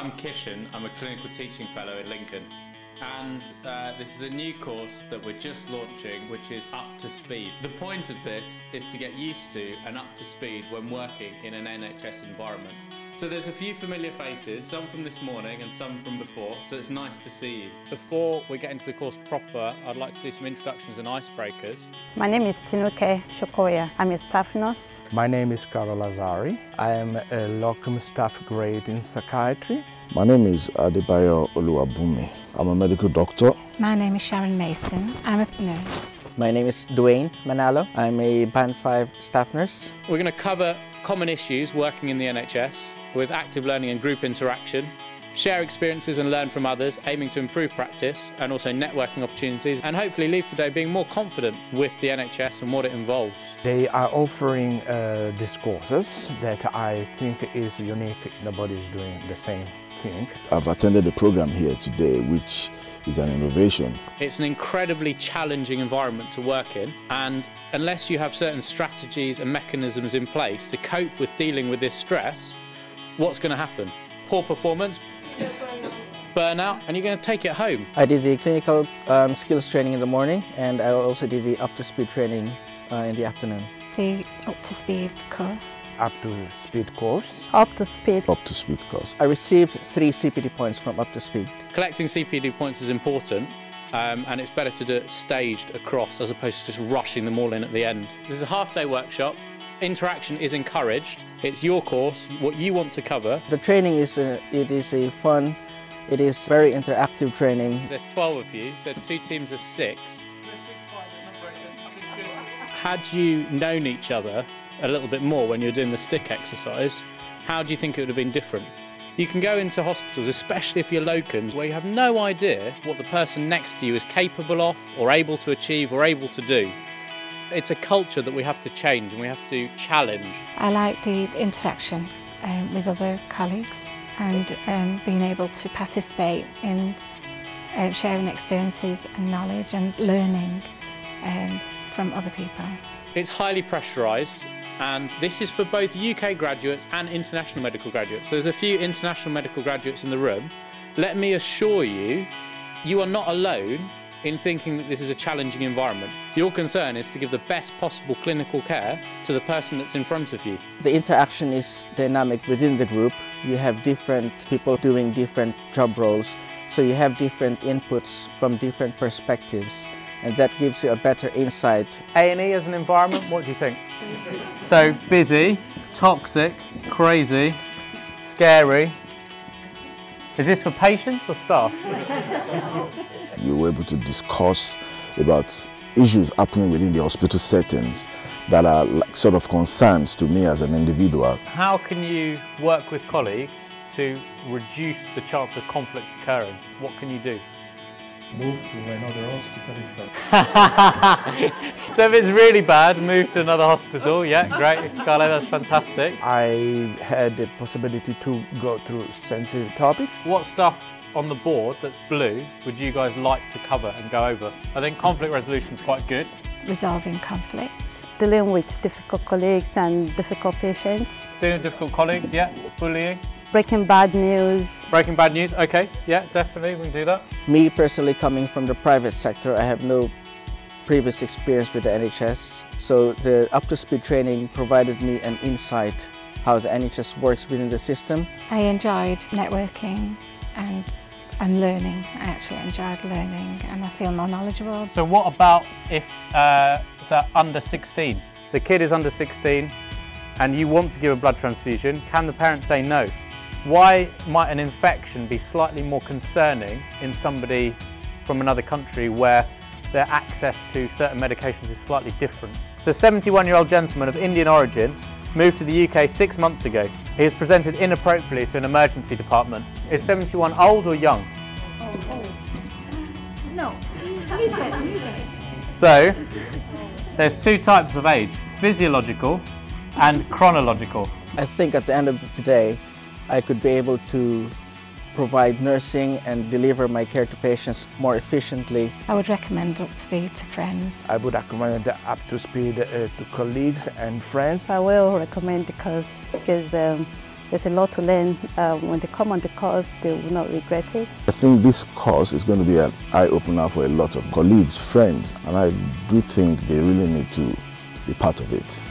I'm Kishan, I'm a clinical teaching fellow in Lincoln, and this is a new course that we're just launching, which is Up to Speed. The point of this is to get used to and up to speed when working in an NHS environment. So there's a few familiar faces, some from this morning and some from before, so it's nice to see you. Before we get into the course proper, I'd like to do some introductions and icebreakers. My name is Tinuke Shokoya. I'm a staff nurse. My name is Carol Lazari. I am a locum staff grade in psychiatry. My name is Adebayo Oluwabumi. I'm a medical doctor. My name is Sharon Mason. I'm a nurse. My name is Dwayne Manalo. I'm a Band 5 staff nurse. We're going to cover common issues working in the NHS with active learning and group interaction, share experiences and learn from others, aiming to improve practice and also networking opportunities, and hopefully leave today being more confident with the NHS and what it involves. They are offering these courses that I think is unique. Nobody's doing the same thing. I've attended the program here today, which is an innovation. It's an incredibly challenging environment to work in, and unless you have certain strategies and mechanisms in place to cope with dealing with this stress, what's going to happen? Poor performance, burnout, and you're going to take it home. I did the clinical skills training in the morning, and I also did the Up2Speed training in the afternoon. The Up2Speed course. Up2Speed course. Up2Speed. Up2Speed course. I received 3 CPD points from Up2Speed. Collecting CPD points is important, and it's better to do it staged across as opposed to just rushing them all in at the end. This is a half-day workshop. Interaction is encouraged. It's your course, what you want to cover. The training is fun. It is very interactive training. There's 12 of you, so 2 teams of 6. Had you known each other a little bit more when you were doing the stick exercise, how do you think it would have been different? You can go into hospitals, especially if you're locums, where you have no idea what the person next to you is capable of, or able to achieve, or able to do. It's a culture that we have to change and we have to challenge. I like the interaction with other colleagues and being able to participate in sharing experiences and knowledge and learning from other people. It's highly pressurised, and this is for both UK graduates and international medical graduates. So there's a few international medical graduates in the room. Let me assure you, you are not alone in thinking that this is a challenging environment. Your concern is to give the best possible clinical care to the person that's in front of you. The interaction is dynamic within the group. You have different people doing different job roles, so you have different inputs from different perspectives, and that gives you a better insight. A&E as an environment, what do you think? So busy, toxic, crazy, scary. Is this for patients or staff? We were able to discuss about issues happening within the hospital settings that are sort of concerns to me as an individual. How can you work with colleagues to reduce the chance of conflict occurring? What can you do? Move to another hospital. So if it's really bad, move to another hospital. Yeah, great. Carlo, that's fantastic. I had the possibility to go through sensitive topics. What stuff on the board that's blue would you guys like to cover and go over? I think conflict resolution is quite good. Resolving conflict. Dealing with difficult colleagues and difficult patients. Dealing with difficult colleagues, yeah. Bullying. Breaking bad news. Breaking bad news, okay. Yeah, definitely, we can do that. Me personally, coming from the private sector, I have no previous experience with the NHS. So the Up2Speed training provided me an insight how the NHS works within the system. I enjoyed networking and learning. I actually enjoyed learning and I feel more knowledgeable. So what about if it's under 16? The kid is under 16 and you want to give a blood transfusion, can the parent say no? Why might an infection be slightly more concerning in somebody from another country where their access to certain medications is slightly different? So a 71-year-old gentleman of Indian origin moved to the UK 6 months ago. He was presented inappropriately to an emergency department. Is 71 old or young? No, mid-age. So, there's 2 types of age, physiological and chronological. I think at the end of the day, I could be able to provide nursing and deliver my care to patients more efficiently. I would recommend Up2Speed to friends. I would recommend Up2Speed to colleagues and friends. I will recommend because it gives them There's a lot to learn. When they come on the course, they will not regret it. I think this course is going to be an eye-opener for a lot of colleagues, friends, and I do think they really need to be part of it.